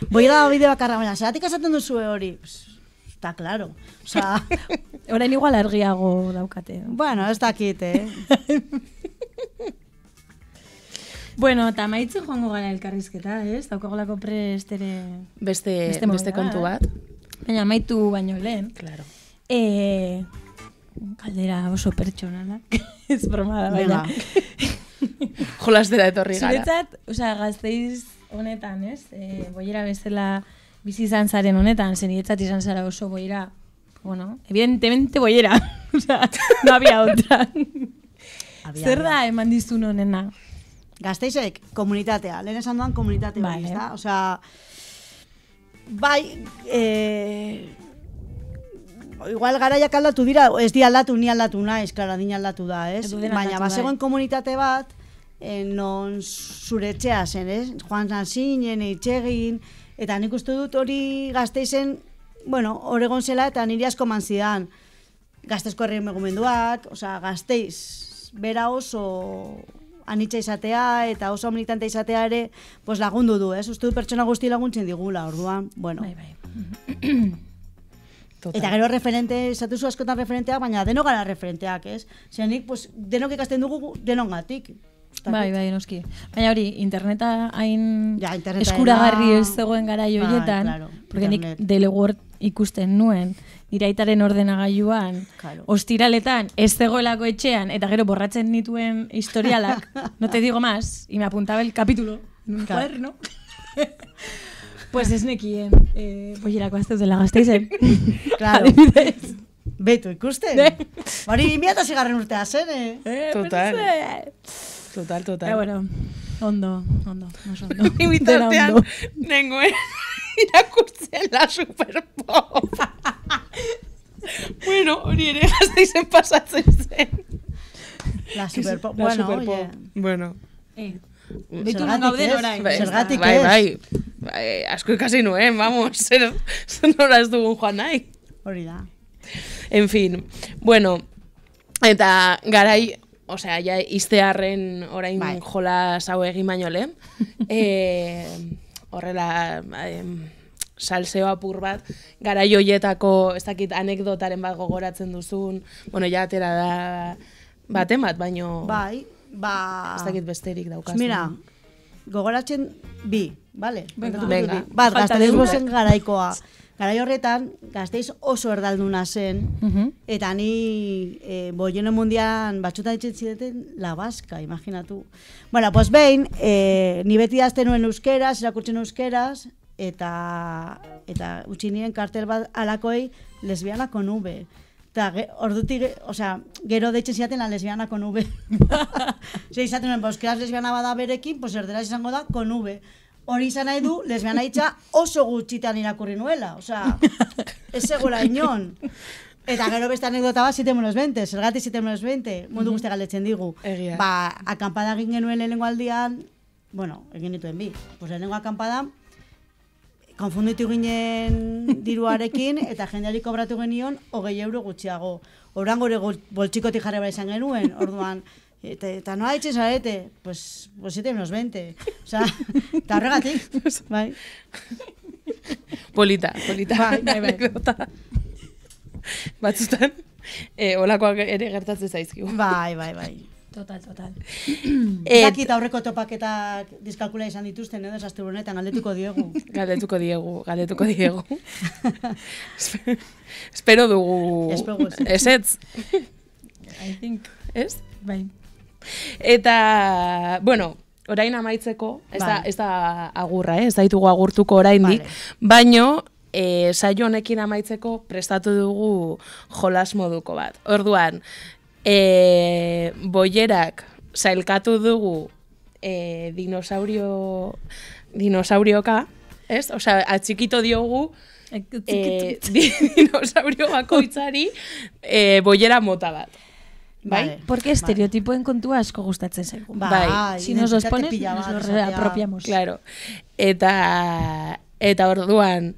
Boi da bide bakarra, baina, zeratik esaten duzue hori? Está claro. O sea... Orain igual argiago daukate. Bueno, ez dakit, Bueno, eta maitzen joango gara elkarrizketa, ez? Daukagolako prestere... Beste kontu bat. Baina maitu baino lehen. Claro. Kaldera oso pertsonalak. Ez broma da, baina. Jolastera etorri gara. Zuretzat, osea, Gasteiz honetan, ez? Boiera bezala bizi izan zaren honetan, zenietzat izan zara oso boiera, bueno, evidentemente boiera. Osea, no había otra. Zer da eman dizun honena? Gasteizek komunitatea, lehen esan duan komunitate hori, ez da? Osea, bai, igual garaiak aldatu dira, ez di aldatu, ni aldatu naiz, klaro, adina aldatu da, ez? Edu dena Baina, aldatu bazegoen komunitate bat, non zure etxea zen, ez? Joan Zanzinen, itxegin, eta nik uste dut hori Gasteizen, bueno, Oregon zela, eta niri asko manzidan. Gazteizko herri megumenduak, osea, Gasteiz, bera oso anitza izatea, eta oso militante izatea ere, pues lagundu du, ez? Uste dut pertsona guzti laguntzen digula, orduan, bueno. Bai. Eta gero referente, esatu zu askotan referenteak, baina denok gara referenteak, ez? Zenik, pues, denok ikasten dugu denongatik. Bai, noski. Baina hori, interneta hain interneta eskuragarri ez zegoen garai horietan, claro, porque nik Delaware ikusten nuen, nire aitaren ordenagailuan, ostiraletan ez zegoelako etxean, eta gero borratzen nituen historialak, no te digo más, y me apuntaba el capítulo en un cuaderno. Pues ez nekien, boierako aztez dela Gasteizen. Claro. Adibidez. Betu, ikusten? Hori 2006 urtea zen, Total. Bueno, ondo. Imitartean, nengoen irakurtzen la Superpop. Bueno, hori ere Gasteizen pasatzen zen. La Superpop, bueno. Betu non gauden orain. Zergatik ez. Bai, asko ikasi nuen, vamos, zer nora ez dugun joan nahi. Hori da. En fin, bueno, eta garai, osea, ja iztearren orain jolas hau egin baino lehen, horrela salseo apur bat, garai hoietako, ez dakit anekdotaren bat gogoratzen duzun, bueno, ja atera da baten bat, baino... Bai, ez dakit besterik daukazun. Mira, gogoratzen bi, bale? Venga. Bat, Gaztelezbozen garaikoa. Garai horretan, Gasteiz oso erdalduna zen, eta ni boieno mundian batzutan ditzen zideten la Baska, imaginatu. Bueno, pues behin, ni beti azten nuen euskeraz, irakurtzen euskeraz, eta utzi nien kartel bat alakoei lesbiana con V. Eta ordutik, osea, gero deitzen zidaten la lesbiana con V. Zer izaten nuen, euskeraz lesbiana bada berekin, pues erderaz izango da con V. Hori izan nahi du, lesbiana hitza oso gutxitan irakurri nuela. Osea, ez zegoela inon. Eta gero beste anekdota bat, 7-20, zergatik 7-20, mundu guzti galdetzen digu. Egia. Akampada egin genuen lehenengo aldian, bueno, egin dituen bi. Pues lehenengo akampada, konfunditu ginen diruarekin, eta jendeari kobratu genion 20 euro gutxiago. Horan gore boltsikotik jarri izan genuen, orduan, eta noa ditzen zarete? Pues 7-20. Osea, eta horregatik, bai. Polita. Bai. Batzutan, olakoak ere gertatzen zaizkigu. Bai. Total. Dakit aurreko topaketak diskalkula izan dituzten, edo esazte honetan, galdetuko diegu. Galdetuko diegu. Espero dugu... Ezetz. I think. Ez? Bai. Eta, bueno, orain amaitzeko, ez da agurra, ez daitugu agurtuko oraindik, baino, saio honekin amaitzeko prestatu dugu jolas moduko bat. Orduan, boierak sailkatu dugu dinosaurioka, ez? Osea, atxikito diogu dinosaurio bakoitzari boiera mota bat. Bai? Porque estereotipoen kontua asko gustatzen zaigu. Bai. Si nos los pones, nos los reapropiamos. Claro. Eta orduan,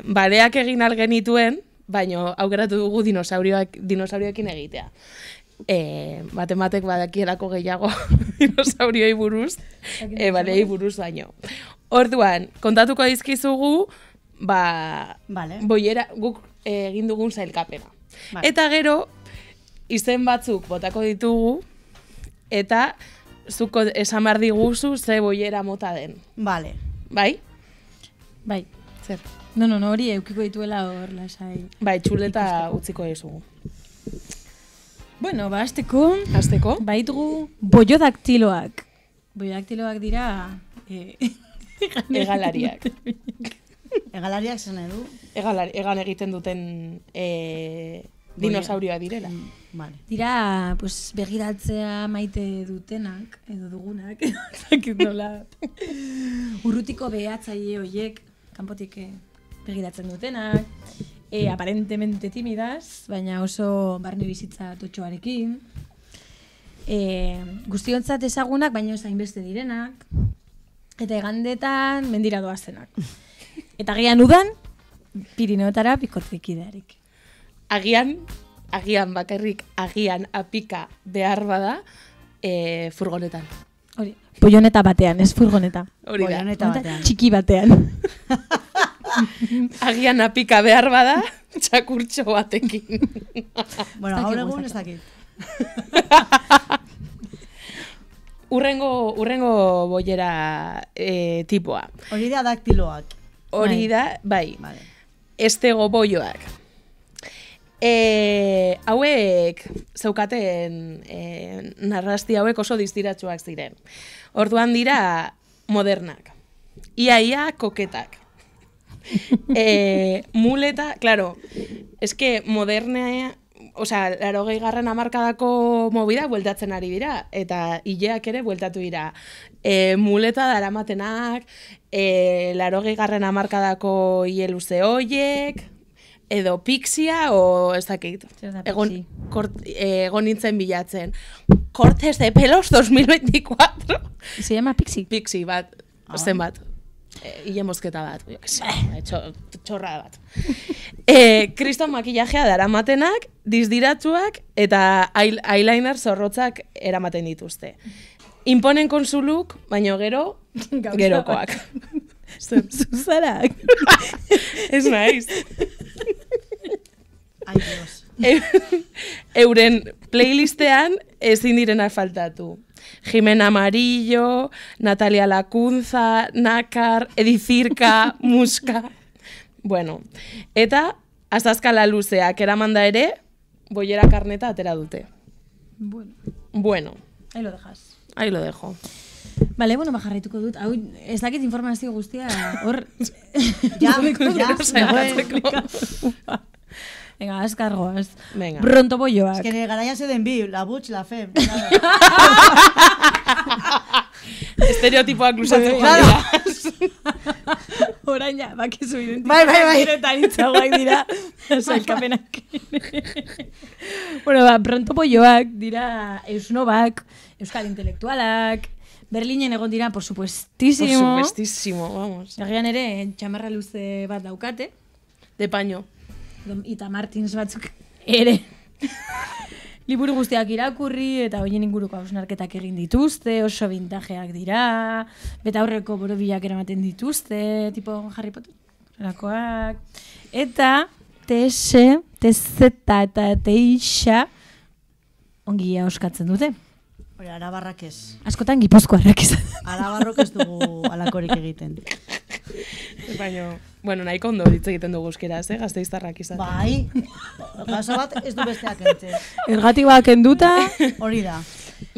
bareak egin algenituen, baino aukeratu dugu dinosaurioekin egitea. Batek badakielako gehiago dinosaurioi buruz, bareei buruz baino. Orduan, kontatuko dizkizugu, boiera guk egin dugun sailkapena. Eta gero, izen batzuk botako ditugu, eta zuko esan behar diguzu ze boiera mota den. Vale. Bai? Bai. Zer? No, hori eukiko dituela hor, lasai. Bai, txuleta utziko ezugu. Bueno, azteko. Baitugu boiodaktiloak. Boiodaktiloak dira... Egalariak. Egalariak zen edu? Egan egiten duten dinosaurioa direla. Vale. Dira, pues, begiratzea maite dutenak, edo dugunak, zakit nola. Urrutiko behatzaile horiek, kanpotik begiratzen dutenak, aparentemente timidas, baina oso barne bizitza totxoarekin. Guztiontzat ezagunak, baina ez hainbeste direnak. Eta egandetan mendira doazenak. Eta agian udan, Pirineotara pikotzekidearik. Agian bakarrik, agian apika behar bada furgonetan. Hori, polloneta batean, ez furgoneta. Hori da. Polloneta batean. Txiki batean. Agian apika behar bada, txakurtxo batekin. Bueno, gaur egun ez dakit. Urrengo bollera tipoa. Hori da daktiloak. Hori da, bai. Vale. Estego bolloak. Hauek zeukaten narrasti hauek oso distiratsuak ziren. Orduan dira modernak. Ia koketak. Muleta, claro, eske modernea, osea, 80garren hamarkadako movida bueltatzen ari dira, eta hileak ere bueltatu dira. Muleta daramatenak, 80garren hamarkadako hile luze hoiek, edo pixia, o ez dakit. Egon nintzen bilatzen. Cortes de pelos 2024. Se llama Pixi. Pixi bat, zenbat. Hile mozketa bat, txorra bat. Kriston makillajea daramatenak, dizdiratsuak eta eyeliner zorrotzak eramaten dituzte. Imponen konsuluk, baino gerokoak. Zuzarak. Ez naiz. Ai, Dios. Euren playlistean ezin direnak faltatu. Jimena Amarillo, Natalia Lacunza, Nakar, Edicirka, Muska. Bueno, eta azazkala luzeak eramanda ere, bollera karneta atera dute. Bueno. Ahí lo dejas. Ahí lo dejo. Vale, bueno, jarraituko dut. Hau, ez dakit informazio guztia, hor... Ja. Venga, azkargoaz. Venga. Pronto bolloak. Es que garaia zeuden bi, la butx, la fem. Estereotipoak luzatzen dira. Orain ja, bakizu Bai. identitateetan itzagoak dira. Zailkapenak. Bueno, pronto bolloak dira eusnobak, euskal intelektualak, Berlinen egon dira, por supuestísimo. Por supuestísimo, vamos. Agian ere, txamarra luze bat daukate. De paño. Ita Martins batzuk ere. Liburu guztiak irakurri eta hoien inguruko hausnarketak egin dituzte, oso vintajeak dira, beta aurreko borobilak eramaten dituzte, tipo Harry Potter, erakoak. Eta TS, TZ eta TIxa ongi auskatzen dute. Hori, arabarrak ez. Askotan gipuzkoarrak izan. Arabarrok ez dugu alakorik egiten. Baina, bueno, nahiko ondo hitz egiten dugu euskeraz, gazteiztarrak izan. Bai, gauza bat ez du besteak entzen. Ergatibak enduta. Hori da.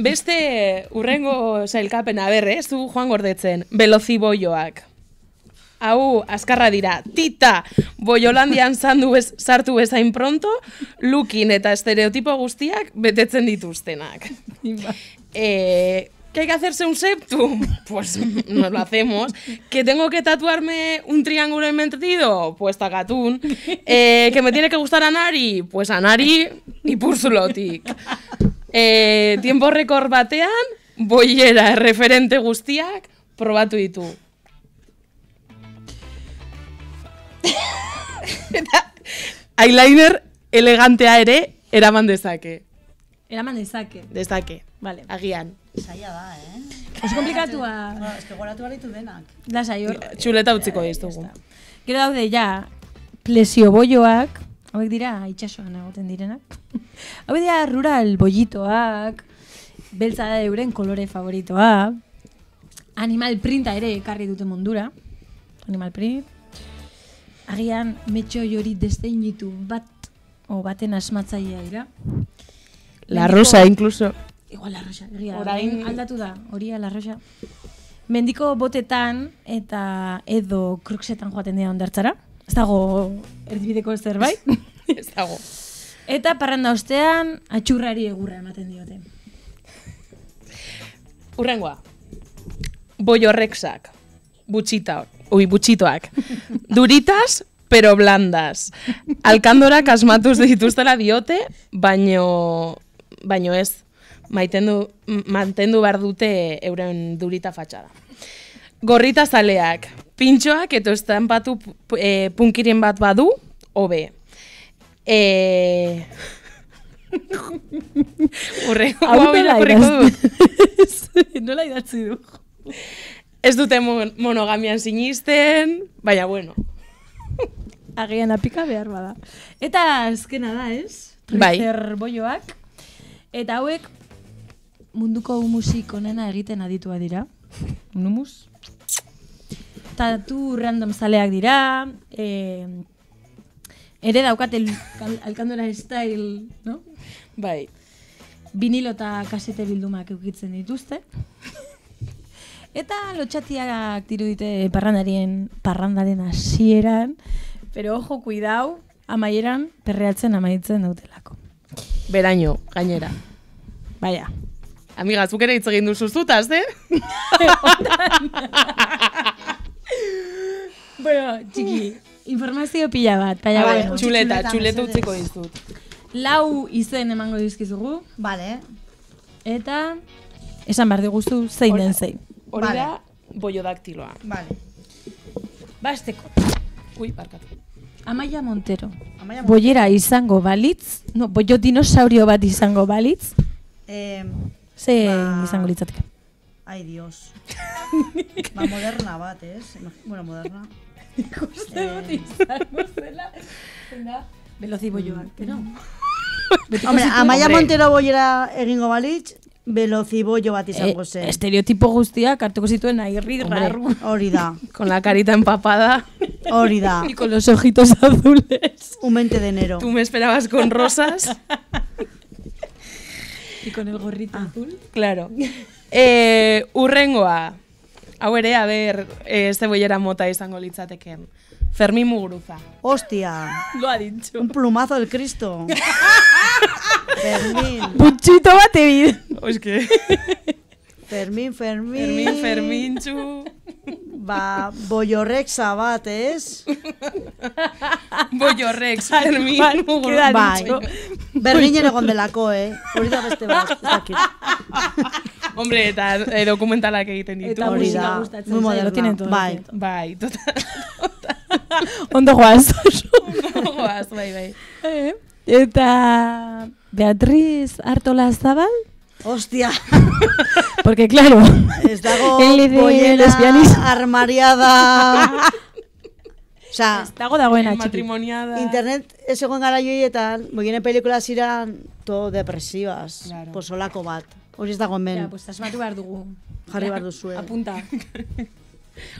Beste urrengo sailkapena berre, zu joan gordetzen, veloziboioak. Hau, azkarra dira, Tita, Boiolandian sartu bezain pronto, lukin eta estereotipo guztiak betetzen dituztenak. ¿Qué hay que hacerse un septum? Pues nos lo hacemos. ¿Que tengo que tatuarme un triángulo invertido? Pues takatun. ¿Que me tiene que gustar Anari? Pues Anari y Pursulotik. Tiempo rekord batean, boiera referente guztiak probatu ditu. Eta eyeliner elegantea ere eraman dezake. Eraman dezake. Dezake. Vale. Agian. Zaila da, Oso komplikatua. Ez que goratu baritu denak. Lasai hor. Txuleta utziko dizugu. Gero daude ja, plesioboioak, hauek dira itxasoan egoten direnak. Hauek dira rural bollitoak, beltza da euren kolore favoritoa, animal printa ere ekarri dute mundura, animal print. Agian metxo hori desteinitu bat, o baten asmatzailea dira. La Rosa, incluso. Igual La Rosa, Orain aldatu da, hori La Rosa. Mendiko botetan eta edo kruksetan joaten dira ondartzara. Ez dago erdibideko zerbait. Ez dago. Eta parranda ostean atxurrari egurra ematen diote. Urrengoa. Bollorrexak. Butxitoak. Duritas pero blandas. Alkandorak asmatuz dituztela diote, baino ez, mantendu behar dute euren durita fatxada. Gorrita zaleak, pintxoak eta estanpatu punkiren bat badu, hobe. Urrengo hau irakurriko dut. Nola idatzi du. Ez dute monogamian sinisten, baina bueno. Agian apika behar bada. Eta azkena da, ez? Bai. Trizer boioak. Eta hauek munduko musik onena egiten aditua dira. Numus. Tatu random zaleak dira. Ere daukate alkandora style, no? Bai. Vinilo eta kasete bildumak eukitzen dituzte. Eta lotxatiak dirudite parrandaren hasieran, pero ojo, cuidao, amaieran perreatzen amaitzen dautelako. Beraino, gainera. Baina. Amiga, zuk ere hitz egin duzu zutaz, Bueno, txiki, informazio pila bat. Baina, bueno. Txuleta utziko dizut. 4 izen emango dizkizugu. Vale. Eta esan behar diguzu zein den zein. Hori da, boiodaktiloa. Vale. Basteko. Ui, barkatu. Amaia Montero. Boiera izango balitz, boio dinosaurio bat izango balitz, zein izango litzateke? Ai, Dios. Moderna bat, ez? Bueno, moderna. Ikuste dut izango zela. Veloziboioak, no? Hombre, Amaia Montero boiera egingo balitz, veloziboio bat izango zen. Estereotipo guztiak hartuko zituen airri rarru. Hori da. Con la carita empapada. Hori da. Y con los ojitos azules. Un 20 de enero. Tú me esperabas con rosas. Y con el gorrito azul. Claro. Urrengoa. Hau ere, a ver, este boiera mota izango litzateken. Fermín Muguruza. Hostia. Lo ha dicho. Un plumazo del Cristo. Fermín. Puchito bat ebid. Es que... Fermintxu. Ba, boiorrexa bat, ez? Boiorrex, Fermín Muguruza. Bai. Berdinen egon delako, hori da beste bat. Hombre, eta dokumentalak egiten ditu. Eta musika gustatzen zailo. Bai, total. Ondo goaz. Ondo goaz, bai. Eta Beatriz Artola Zabal. Hostia. Porque claro, ez dago boiera armariada. Osa, ez dagoena txiki. Matrimoniada. Internet ez egon gara joietan, boiene pelikulas iran to depresivas. Claro. Pues olako bat. Hori ez dago hemen. Ja, pues asmatu behar dugu. Jarri behar duzue. Apunta.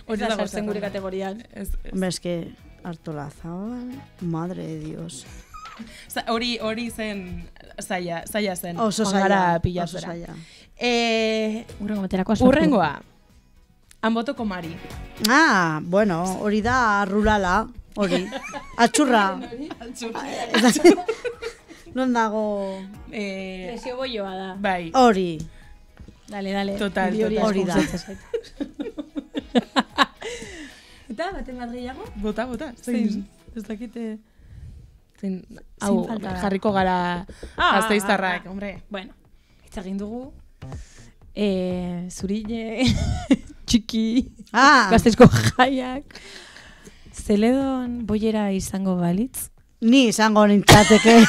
Hori da sartzen gure kategorian. Hombre, es que Artola Zabal, madre de Dios. Hori zen zaila zen. Oso zaila. Urrengoa. Anbotoko Mari. Ah, bueno, hori da rurala, hori. Atxurra. Non dago... Lesio boioa da. Bai. Hori. Dale. Total. Hori da. Eta, baten bat gehiago? Bota. Zein? Ez dakite... Hau, jarriko gara Gasteiztarrak, hombre. Bueno, itzagin dugu. Zurille, txiki, Gasteizko jaiak. Zeledon boiera izango balitz? Ni izango nintzateke.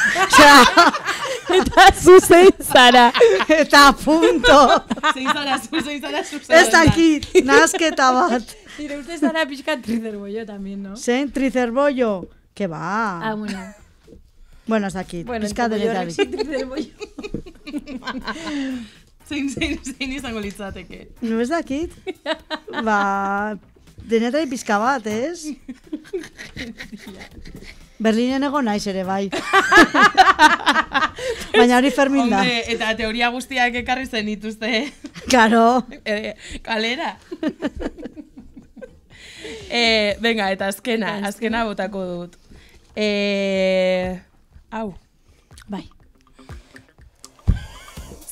Eta zu zein zara. Eta punto. Zein zara, zu. Ez dakit, nazketa bat. Nire uste zara pixka trizerbollo también, no? Zein trizerbollo? Que va. Ah, bueno. Bueno, ez dakit. Bueno, pizka denetarik. Trizerbollo. Zein izango litzateke. No ez dakit. Ba, denetarik pizka bat, ez? Berlinen egon naiz ere, bai. Baina hori Fermin da. Hombre, eta teoria guztiak ekarri zen dituzte. Claro. Kalera. Venga, eta azkena botako dut. Hau. Bai.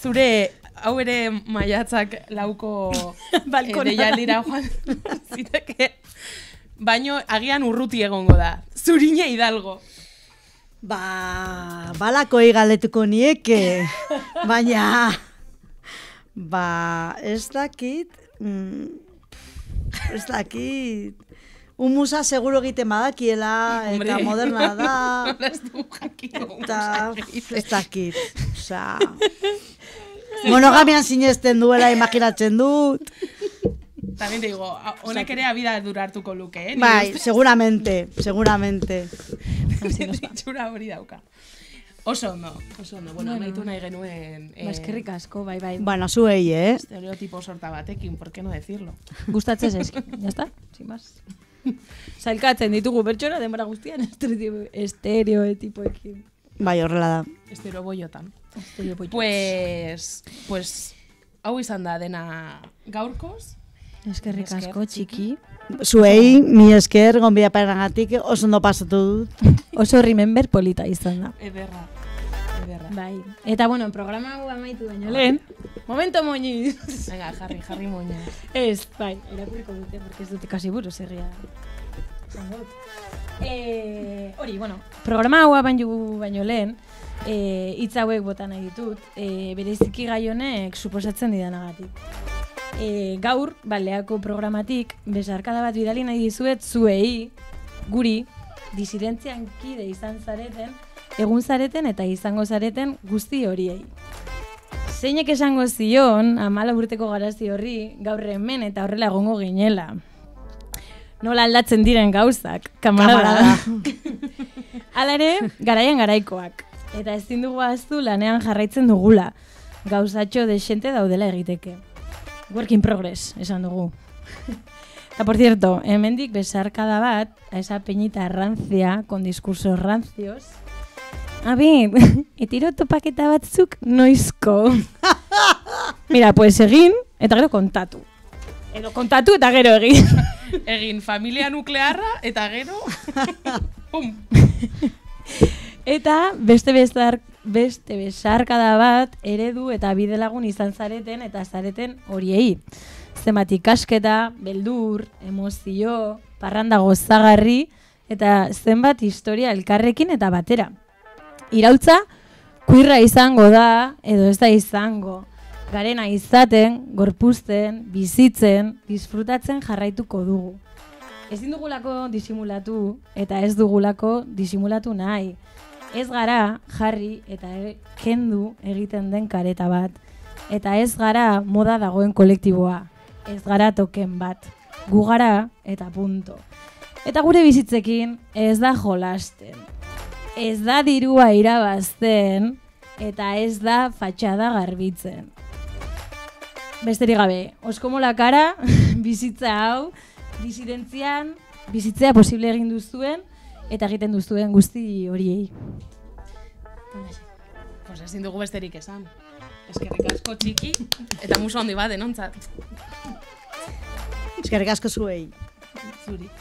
Zure, hau ere maiatzak lauko deialdira joan ziteke. baino agian urruti egongo da. Zurina Hidalgo. Balako galetuko nieke, baina, ez dakit, Humusa seguro egiten badakiela, eta moderna da, eta ez dakit, osea, monogamian sinesten duela imaginatzen dut. También te digo, honek ere abida durartuko luke, Bai, seguramente. Itxura hori dauka. Oso ondo. Bueno, nahitu nahi genuen... Eskerrik asko, bai. Bueno, zuei, Estereotipo sorta batekin, ¿por qué no decirlo? Gustatzez eski, ya está, sin más. Zailkatzen ditugu pertsona, denbora guztian, estereotipoekin. Bai, horrela da. Estereoboiotan. Pues, hau izan da dena gaurkoz. Eskerrik asko, txiki. Zuei, mi esker, gonbidapenagatik oso ondo pasatu dut. Oso remember polita izan da. Ederra. Bai. Eta, bueno, programa hau amaitu baino lehen. Momento moñi. Venga, jarri moñi. Ez, bai, irakuriko dute, porque ez dute kasi buruz herria. Hori, bueno, programa hau baino lehen, hitz hauek bota nahi ditut, bereziki gai honek suposatzen didanagatik. Gaur, baleako programatik, besarkada bat bidali nahi dizuet zuei, guri, disidentzian kide izan zareten, egun zareten eta izango zareten guzti horiei. Zeinek esango zion, 14 urteko garazi horri, gaur hemen eta horrela egongo ginela. Nola aldatzen diren gauzak, kamarada. Hala ere, garaian garaikoak. Eta ezin dugu ahaztu lanean jarraitzen dugula. Gauzatxo desente daudela egiteke. Work in progress, esan dugu. Eta, por cierto, hemendik besarkada bat, a esa peñita rancia, con discursos rancios. Etiro topaketa batzuk noizko. Mira, pues egin, eta gero kontatu. Edo kontatu eta gero egin. Egin familia nuklearra eta gero... Pum! Eta beste besarkada bat eredu eta bidelagun izan zareten eta zareten horiei. Zenbat ikasketa, beldur, emozio, parranda gozagarri eta zenbat historia elkarrekin eta batera. Iraultza, kuirra izango da edo ez da izango. Garena izaten, gorpuzten, bizitzen, disfrutatzen jarraituko dugu. Ezin dugulako disimulatu eta ez dugulako disimulatu nahi. Ez gara jarri eta kendu egiten den kareta bat. Eta ez gara moda dagoen kolektiboa. Ez gara token bat. Gu gara eta punto. Eta gure bizitzekin ez da jolasten. Ez da dirua irabazten eta ez da fatxada garbitzen. Besterik gabe, oskomola kara, bizitza hau, disidentzian, bizitzea posible egin duzuen, eta egiten duzuen guzti horiei. Pues ezin dugu besterik esan. Eskerrik asko txiki, eta musu handi bat denontzat. Eskerrik asko zuei. Zuri.